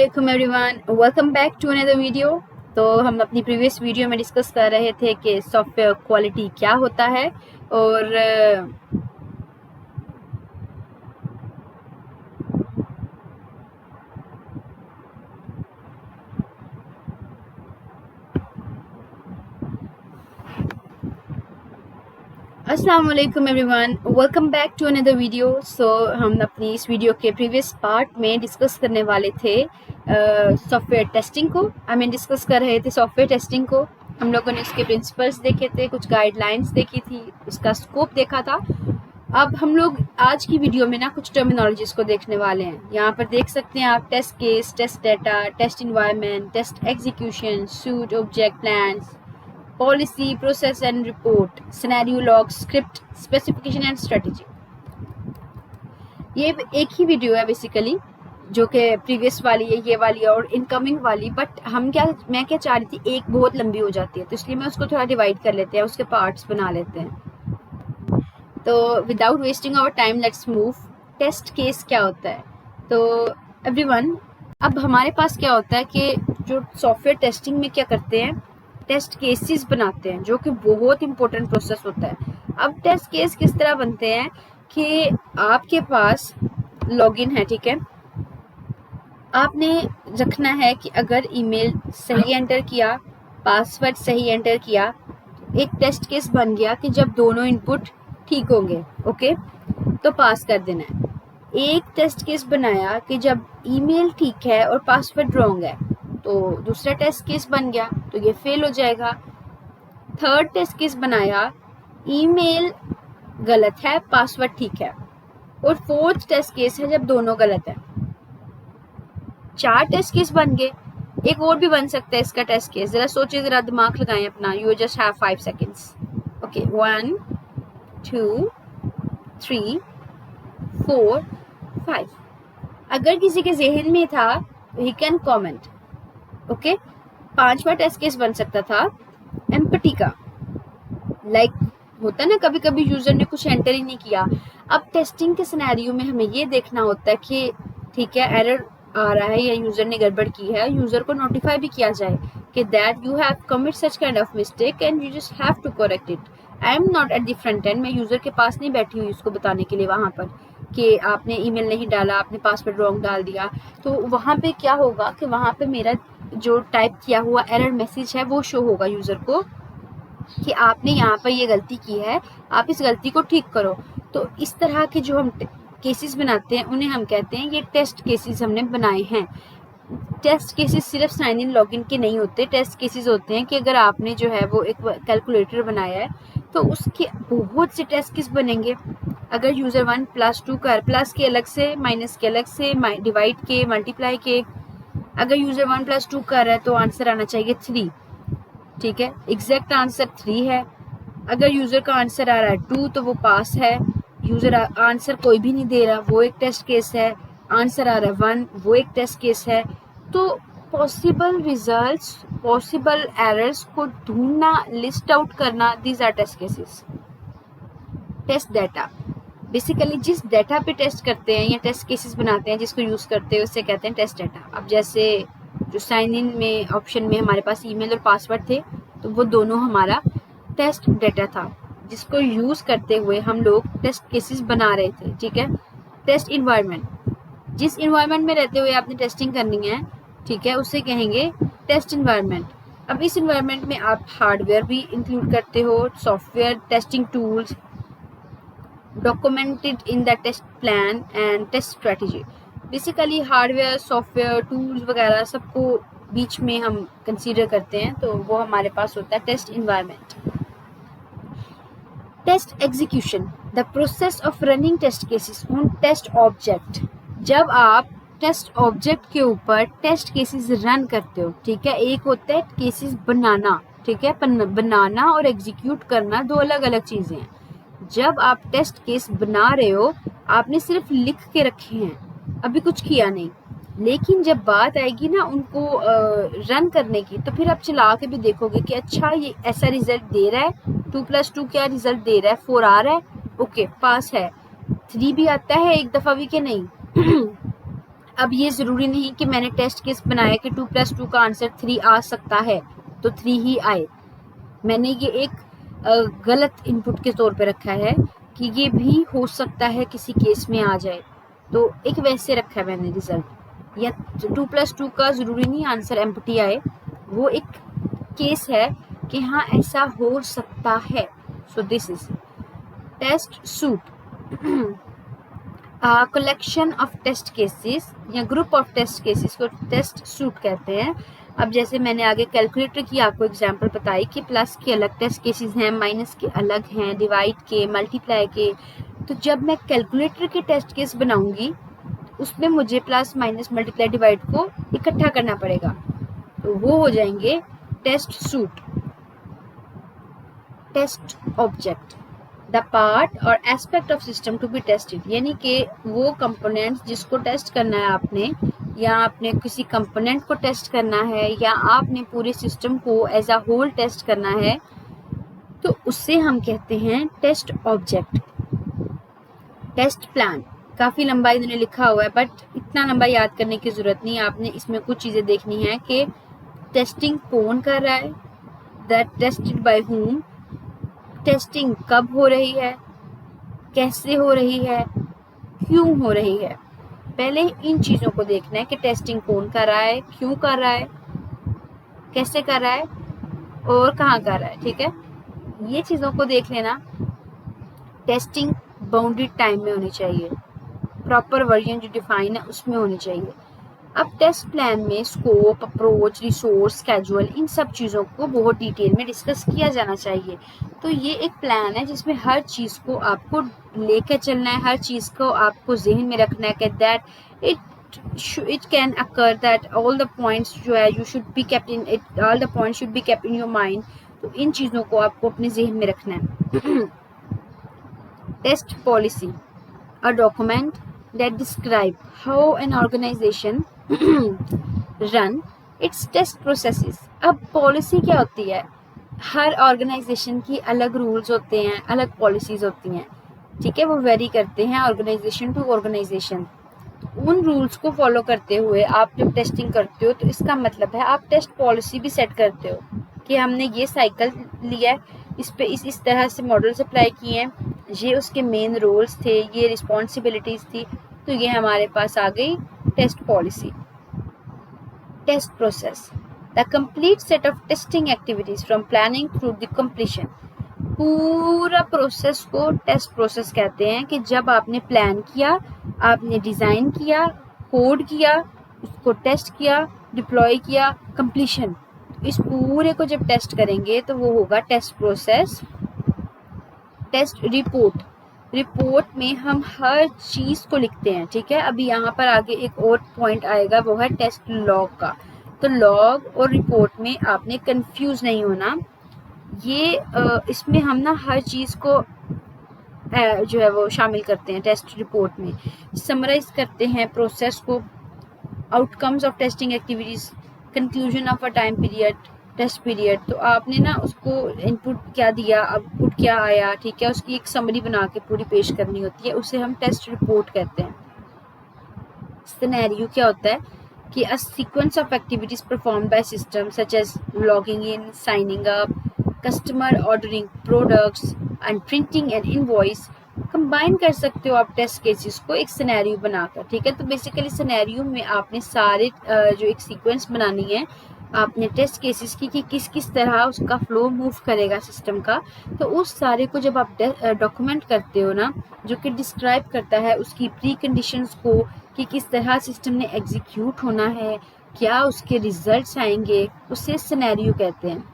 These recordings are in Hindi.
Welcome everyone, welcome back to another video. तो हम अपनी प्रीवियस वीडियो में डिस्कस कर रहे थे कि सॉफ्टवेयर क्वालिटी क्या होता है और अस्सलाम वालेकुम everyone, welcome back to another video. हम अपनी इस वीडियो के प्रीवियस पार्ट में डिस्कस करने वाले थे सॉफ्टवेयर टेस्टिंग को। डिस्कस कर रहे थे सॉफ्टवेयर टेस्टिंग को। हम लोगों ने उसके प्रिंसिपल्स देखे थे, कुछ गाइडलाइंस देखी थी, उसका स्कोप देखा था। अब हम लोग आज की वीडियो में ना कुछ टर्मिनोलॉजीज को देखने वाले हैं। यहाँ पर देख सकते हैं आप test case, test data, test environment, test execution, suite, object, plans, policy, process and report, scenario log, script, specification and strategy. ये एक ही वीडियो है बेसिकली, जो कि प्रीवियस वाली है, ये वाली और इनकमिंग वाली। बट मैं क्या चाह रही थी, एक बहुत लंबी हो जाती है, तो इसलिए मैं उसको थोड़ा डिवाइड कर लेते हैं, उसके पार्ट्स बना लेते हैं। तो without wasting our time let's move. Test case क्या होता है? तो एवरीवन, अब हमारे पास क्या होता है कि जो सॉफ्टवेयर टेस्टिंग में क्या करते हैं, टेस्ट केसेस बनाते हैं, जो कि बहुत इंपॉर्टेंट प्रोसेस होता है। अब टेस्ट केस किस तरह बनते हैं कि आपके पास लॉगिन है, ठीक है, आपने रखना है कि अगर ईमेल सही एंटर किया, पासवर्ड सही एंटर किया, एक टेस्ट केस बन गया कि जब दोनों इनपुट ठीक होंगे, ओके, तो पास कर देना है। एक टेस्ट केस बनाया कि जब ईमेल ठीक है और पासवर्ड रॉन्ग है, तो दूसरा टेस्ट केस बन गया, तो ये फेल हो जाएगा। थर्ड टेस्ट केस बनाया, ईमेल गलत है, पासवर्ड ठीक है, और फोर्थ टेस्ट केस है जब दोनों गलत है। 4 टेस्ट केस बन गए। एक और भी बन सकता है इसका टेस्ट केस, जरा सोचिए, जरा दिमाग लगाएं अपना। You just have 5 seconds. Okay, 1 2 3 4 5। अगर किसी के जहन में था, ही कैन कॉमेंट। ओके, 5वां टेस्ट केस बन सकता था एम्पटी का। लाइक होता है ना, कभी कभी यूजर ने कुछ एंटर ही नहीं किया। अब टेस्टिंग के सिनेरियो में हमें ये देखना होता है कि ठीक है, एरर आ रहा है या यूजर ने गड़बड़ की है, यूजर को नोटिफाई भी किया जाए कि that you have commit such kind of mistake and you just have to correct it. I am not at the front end, मैं यूजर के पास नहीं बैठी हुई उसको बताने के लिए वहां पर कि आपने ईमेल नहीं डाला, आपने पासवर्ड रॉन्ग डाल दिया। तो वहां पे क्या होगा कि वहां पे मेरा जो टाइप किया हुआ एरर मैसेज है वो शो होगा यूजर को कि आपने यहाँ पर ये गलती की है, आप इस गलती को ठीक करो। तो इस तरह के जो हम केसेस बनाते हैं उन्हें हम कहते हैं ये टेस्ट केसेस हमने बनाए हैं। टेस्ट केसेस सिर्फ साइन इन लॉगिन के नहीं होते। टेस्ट केसेस होते हैं कि अगर आपने जो है वो एक कैलकुलेटर बनाया है तो उसके बहुत से टेस्ट केस बनेंगे। अगर यूजर 1 + 2 कर, प्लस के अलग से, माइनस के अलग से, डिवाइड के, मल्टीप्लाई के, अगर यूजर 1 + 2 कर रहा है तो आंसर आना चाहिए 3, ठीक है, एग्जैक्ट आंसर 3 है। अगर यूजर का आंसर आ रहा है 2 तो वो पास है। यूजर आंसर कोई भी नहीं दे रहा, वो एक टेस्ट केस है। आंसर आ रहा है 1, वो एक टेस्ट केस है। तो पॉसिबल रिजल्ट्स, पॉसिबल एरर्स को ढूंढना, लिस्ट आउट करना, these are test cases. Test data, basically जिस डाटा पे टेस्ट करते हैं या टेस्ट केसेस बनाते हैं, जिसको यूज करते हैं, उससे कहते हैं टेस्ट डाटा। अब जैसे जो साइन इन में ऑप्शन में हमारे पास ईमेल और पासवर्ड थे, तो वो दोनों हमारा टेस्ट डाटा था, जिसको यूज करते हुए हम लोग टेस्ट केसेस बना रहे थे, ठीक है। टेस्ट इन्वायरमेंट, जिस इन्वायरमेंट में रहते हुए आपने टेस्टिंग करनी है, ठीक है, उसे कहेंगे टेस्ट इन्वायरमेंट। अब इस इन्वायरमेंट में आप हार्डवेयर भी इंक्लूड करते हो, software, testing tools, documented in the test plan and test strategy। Basically hardware, software, tools वगैरह सबको बीच में हम कंसीडर करते हैं, तो वो हमारे पास होता है test environment. Test execution, the process of running test cases on test object. जब आप टेस्ट ऑब्जेक्ट के ऊपर टेस्ट केसेस रन करते हो, ठीक है, एक होता है केसेस बनाना, ठीक है, बनाना और एग्जीक्यूट करना दो अलग अलग चीजें हैं। जब आप टेस्ट केस बना रहे हो, आपने सिर्फ लिख के रखे हैं, अभी कुछ किया नहीं, लेकिन जब बात आएगी ना उनको रन करने की, तो फिर आप चला के भी देखोगे कि अच्छा ये ऐसा रिजल्ट दे रहा है, 2 + 2 क्या रिजल्ट दे रहा है, 4 आ रहा है, ओके पास है, 3 भी आता है एक दफा भी के नहीं। अब ये ज़रूरी नहीं कि मैंने टेस्ट केस बनाया कि 2+2 का आंसर 3 आ सकता है तो 3 ही आए। मैंने ये एक गलत इनपुट के तौर पे रखा है कि ये भी हो सकता है किसी केस में आ जाए, तो एक वैसे रखा है मैंने रिजल्ट। या 2+2 का ज़रूरी नहीं आंसर एम्प्टी आए, वो एक केस है कि हाँ ऐसा हो सकता है। So this is test suite. Collection of test cases या ग्रुप ऑफ टेस्ट केसेस को टेस्ट सूट कहते हैं। अब जैसे मैंने आगे कैलकुलेटर की आपको एग्जांपल बताई कि प्लस के अलग टेस्ट केसेस हैं, माइनस के अलग हैं, डिवाइड के, मल्टीप्लाई के। तो जब मैं कैलकुलेटर के टेस्ट केस बनाऊंगी उसमें मुझे प्लस माइनस मल्टीप्लाई डिवाइड को इकट्ठा करना पड़ेगा, तो वो हो जाएंगे test suite. Test object the part और aspect of system to be tested, यानी कि वो कंपोनेंट्स जिसको टेस्ट करना है आपने, या आपने किसी कंपोनेंट को टेस्ट करना है, या आपने पूरे सिस्टम को एज अ होल टेस्ट करना है, तो उससे हम कहते हैं टेस्ट ऑब्जेक्ट। टेस्ट प्लान काफ़ी लंबा इन्होंने लिखा हुआ है, बट इतना लंबा याद करने की ज़रूरत नहीं है। आपने इसमें कुछ चीज़ें देखनी है कि टेस्टिंग कौन कर रहा है, that tested by whom, testing कब हो रही है, कैसे हो रही है, क्यों हो रही है। पहले इन चीज़ों को देखना है कि टेस्टिंग कौन कर रहा है, क्यों कर रहा है, कैसे कर रहा है और कहाँ कर रहा है। ठीक है, ये चीज़ों को देख लेना। टेस्टिंग बाउंडेड टाइम में होनी चाहिए, प्रॉपर वर्जन जो डिफाइन है उसमें होनी चाहिए। अब टेस्ट प्लान में स्कोप, अप्रोच, रिसोर्स, स्केड्यूल, इन सब चीज़ों को बहुत डिटेल में डिस्कस किया जाना चाहिए। तो ये एक प्लान है जिसमें हर चीज़ को आपको लेकर चलना है, हर चीज़ को आपको जहन में रखना है कि that it can occur, that all the points जो है you should be kept in it, all the points should be kept in your mind. तो इन चीज़ों को आपको अपने जहन में रखना है। Test policy a document that describe how an organization run its test processes। अब पॉलिसी क्या होती है? हर ऑर्गेनाइजेशन की अलग रूल्स होते हैं, अलग पॉलिसीज होती हैं। ठीक है, वो वेरी करते हैं ऑर्गेनाइजेशन टू ऑर्गेनाइजेशन। उन रूल्स को फॉलो करते हुए आप जब टेस्टिंग करते हो तो इसका मतलब है आप टेस्ट पॉलिसी भी सेट करते हो कि हमने ये साइकिल लिया है, इस पे इस तरह से मॉडल्स अप्लाई किए हैं, ये उसके मेन रोल्स थे, ये रिस्पॉन्सिबिलिटीज़ थी, तो ये हमारे पास आ गई test policy. Test process the complete set of testing activities from planning through the completion. पूरा प्रोसेस को टेस्ट प्रोसेस कहते हैं कि जब आपने प्लान किया, आपने डिज़ाइन किया, कोड किया, उसको टेस्ट किया, डिप्लॉय किया, कंप्लीशन। इस पूरे को जब टेस्ट करेंगे तो वो होगा test process. Test report, report में हम हर चीज़ को लिखते हैं। ठीक है, अभी यहाँ पर आगे एक और पॉइंट आएगा, वो है टेस्ट लॉग का। तो लॉग और रिपोर्ट में आपने कंफ्यूज नहीं होना। ये इसमें हम ना हर चीज़ को जो है वो शामिल करते हैं टेस्ट रिपोर्ट में। समराइज करते हैं प्रोसेस को, outcomes of testing activities, conclusion of a time period, test period. तो आपने ना उसको इनपुट क्या दिया, आउटपुट क्या आया, ठीक है, उसकी एक समरी बना के पूरी पेश करनी होती है, उसे हम टेस्ट रिपोर्ट कहते हैं। सिनेरियो क्या होता है कि a sequence of activities performed by system such as logging in, signing up, customer ordering products and printing an invoice. Combine कर सकते हो आप टेस्ट केसेस को एक सिनेरियो बनाकर। ठीक है, तो बेसिकली सिनेरियो में आपने सारे जो एक सीक्वेंस बनानी है आपने टेस्ट केसेस की कि किस किस तरह उसका फ्लो मूव करेगा सिस्टम का। तो उस सारे को जब आप डॉक्यूमेंट करते हो ना, जो कि डिस्क्राइब करता है उसकी प्री कंडीशंस को कि किस तरह सिस्टम ने एग्जीक्यूट होना है, क्या उसके रिजल्ट्स आएंगे, उसे सिनेरियो कहते हैं।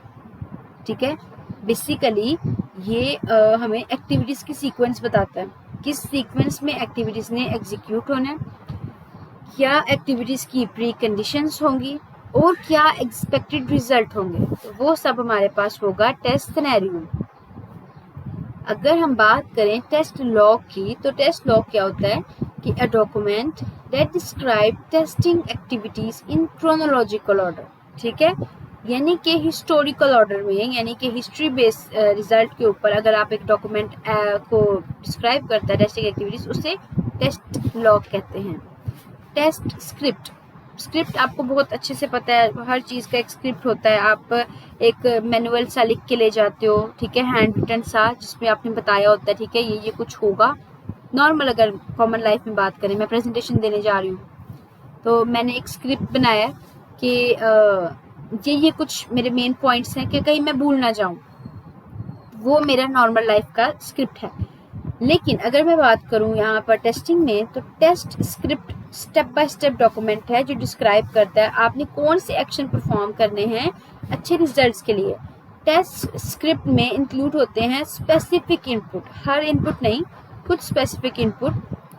ठीक है, बेसिकली ये हमें एक्टिविटीज़ की सीक्वेंस बताता है, किस सीक्वेंस में एक्टिविटीज़ ने एग्जीक्यूट होना है, क्या एक्टिविटीज़ की प्री कंडीशंस होंगी और क्या एक्सपेक्टेड रिजल्ट होंगे। तो वो सब हमारे पास होगा टेस्ट सिनेरियो। अगर हम बात करें टेस्ट लॉग की, तो टेस्ट लॉग क्या होता है कि a document that describe testing activities in chronological order. ठीक है, यानी कि हिस्टोरिकल ऑर्डर में, यानी कि हिस्ट्री बेस्ड रिजल्ट के ऊपर अगर आप एक डॉक्यूमेंट को डिस्क्राइब करता है टेस्टिंग एक्टिविटीज, उसे टेस्ट लॉग कहते हैं। टेस्ट स्क्रिप्ट, स्क्रिप्ट आपको बहुत अच्छे से पता है, हर चीज़ का एक स्क्रिप्ट होता है। आप एक मैनुअल सा लिख के ले जाते हो, ठीक है, हैंड रिटन सा, जिसमें आपने बताया होता है, ठीक है, ये कुछ होगा। नॉर्मल अगर कॉमन लाइफ में बात करें, मैं प्रेजेंटेशन देने जा रही हूँ तो मैंने एक स्क्रिप्ट बनाया कि ये कुछ मेरे मेन पॉइंट्स हैं कि कहीं मैं भूल ना जाऊँ, वो मेरा नॉर्मल लाइफ का स्क्रिप्ट है। लेकिन अगर मैं बात करूं यहाँ पर टेस्टिंग में, तो test script step by step document है जो डिस्क्राइब करता है आपने कौन से एक्शन परफॉर्म करने हैं अच्छे रिजल्ट्स के लिए। टेस्ट स्क्रिप्ट में इंक्लूड होते हैं स्पेसिफिक इनपुट, हर इनपुट नहीं, कुछ स्पेसिफिक इनपुट,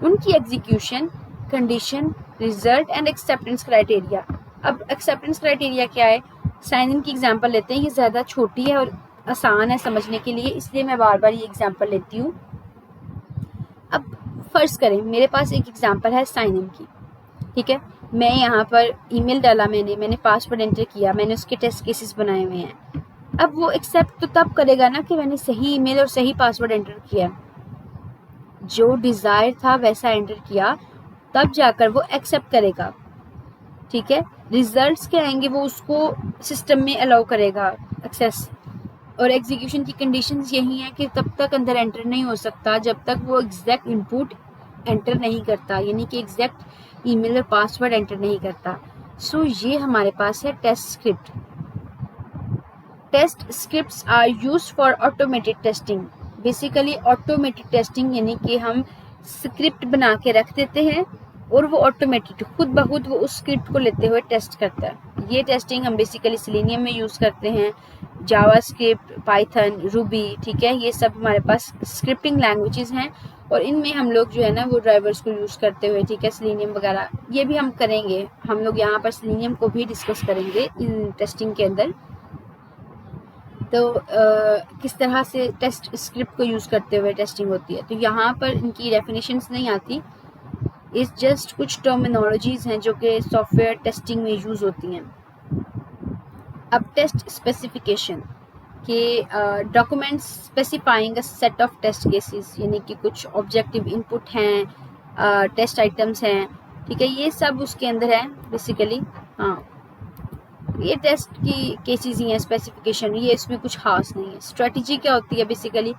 उनकी execution, condition, result and acceptance criteria. अब एक्सेप्टेंस क्राइटेरिया क्या है, साइन इन की एग्जाम्पल लेते हैं, ये ज़्यादा छोटी है और आसान है समझने के लिए, इसलिए मैं बार बार ये एग्जाम्पल लेती हूँ। अब फर्ज करें मेरे पास एक एग्जांपल है साइन इन की, ठीक है, मैं यहाँ पर ईमेल डाला, मैंने पासवर्ड एंटर किया, मैंने उसके टेस्ट केसेस बनाए हुए हैं। अब वो एक्सेप्ट तो तब करेगा ना कि मैंने सही ईमेल और सही पासवर्ड एंटर किया, जो डिज़ायर था वैसा एंटर किया, तब जाकर वो एक्सेप्ट करेगा, ठीक है। रिजल्ट्स क्या आएंगे वो उसको सिस्टम में अलाउ करेगा एक्सेस, और एग्जीक्यूशन की कंडीशंस यही है कि तब तक अंदर एंटर नहीं हो सकता जब तक वो एग्जैक्ट इनपुट एंटर नहीं करता, यानी कि एग्जैक्ट ईमेल और पासवर्ड एंटर नहीं करता। सो ये हमारे पास है test script. Test scripts are used for automated testing. Basically automated testing यानी कि हम स्क्रिप्ट बना के रख देते हैं और वो ऑटोमेटेड खुद ब खुद वो उस स्क्रिप्ट को लेते हुए टेस्ट करता है। ये टेस्टिंग हम बेसिकली सेलेनियम में यूज़ करते हैं, जावास्क्रिप्ट, पाइथन, रूबी, ठीक है, ये सब हमारे पास स्क्रिप्टिंग लैंग्वेजेस हैं और इनमें हम लोग जो है ना वो ड्राइवर्स को यूज़ करते हुए, ठीक है, सेलेनियम वगैरह ये भी हम करेंगे, हम लोग यहाँ पर सेलेनियम को भी डिस्कस करेंगे इन टेस्टिंग के अंदर। तो किस तरह से टेस्ट स्क्रिप्ट को यूज़ करते हुए टेस्टिंग होती है, तो यहाँ पर इनकी डेफिनेशंस नहीं आती, इस जस्ट कुछ टर्मिनोलॉजीज़ हैं जो कि सॉफ्टवेयर टेस्टिंग में यूज़ होती हैं। अब टेस्ट स्पेसिफिकेशन के documents specifying a set of test cases, यानी कि कुछ ऑब्जेक्टिव इनपुट हैं, टेस्ट आइटम्स हैं, ठीक है, ये सब उसके अंदर है बेसिकली। हाँ, ये टेस्ट की केसेस ही हैं, स्पेसिफिकेशन, ये इसमें कुछ खास नहीं है। स्ट्रेटजी क्या होती है, बेसिकली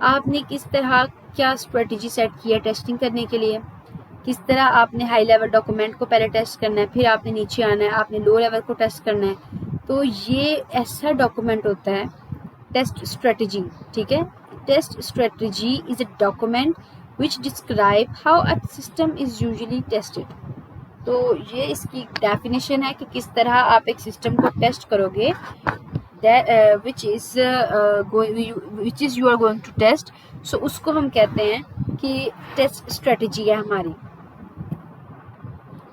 आपने किस तरह क्या स्ट्रेटजी सेट की है टेस्टिंग करने के लिए, किस तरह आपने हाई लेवल डॉक्यूमेंट को पहले टेस्ट करना है, फिर आपने नीचे आना है, आपने लो लेवल को टेस्ट करना है, तो ये ऐसा डॉक्यूमेंट होता है टेस्ट स्ट्रेटजी, ठीक है। Test strategy is a document which describe how a system is usually tested. तो ये इसकी डेफिनेशन है कि किस तरह आप एक सिस्टम को टेस्ट करोगे, which is you are going to test, so उसको हम कहते हैं कि टेस्ट स्ट्रेटजी है हमारी।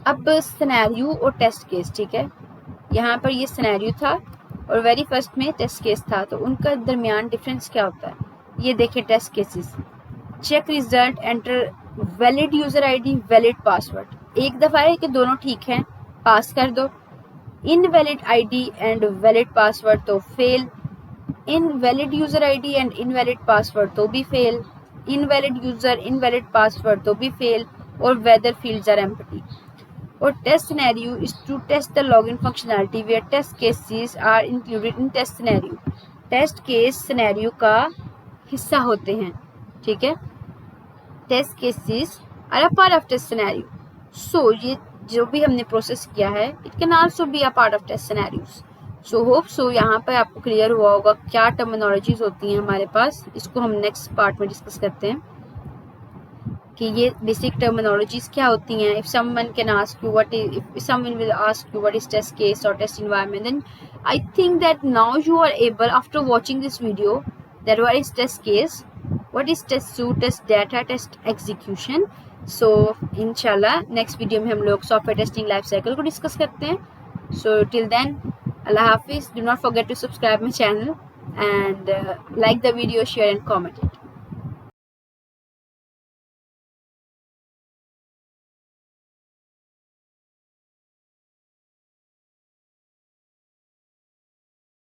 अब सिनेरियो और टेस्ट केस, ठीक है, यहाँ पर ये सिनेरियो था और वेरी फर्स्ट में टेस्ट केस था, तो उनका दरमियान डिफरेंस क्या होता है, ये देखें। Test cases, check result, enter valid user ID, valid password, एक दफ़ा है कि दोनों ठीक हैं, पास कर दो। Invalid ID and valid password तो fail, invalid user ID and invalid password तो भी fail, invalid user invalid password तो भी फेल, और वेदर फील्ड्स आर एम्प्टी। और test scenario is to test the login functionality where test cases are included in test scenario. Test case scenario का हिस्सा होते हैं, ठीक है, test cases are a part of test scenario. So ये जो भी हमने प्रोसेस किया है, it can also be a part of test scenarios. So hope so यहाँ पर आपको क्लियर हुआ होगा क्या टर्मिनोलॉजीज होती हैं हमारे पास, इसको हम नेक्स्ट पार्ट में डिस्कस करते हैं कि ये बेसिक टर्मिनोलॉजीज क्या होती हैं। If someone can ask you what is, if someone will ask you what is test case और test environment, then I think that now you are able after watching this video that what is test case, what is test suite, test data, test execution. So इंशाल्लाह नेक्स्ट वीडियो में हम लोग सॉफ्टवेयर टेस्टिंग लाइफ साइकिल को डिस्कस करते हैं। सो टिल देन, Allah Hafiz. Do not forget to subscribe my channel and like the video, share and comment it.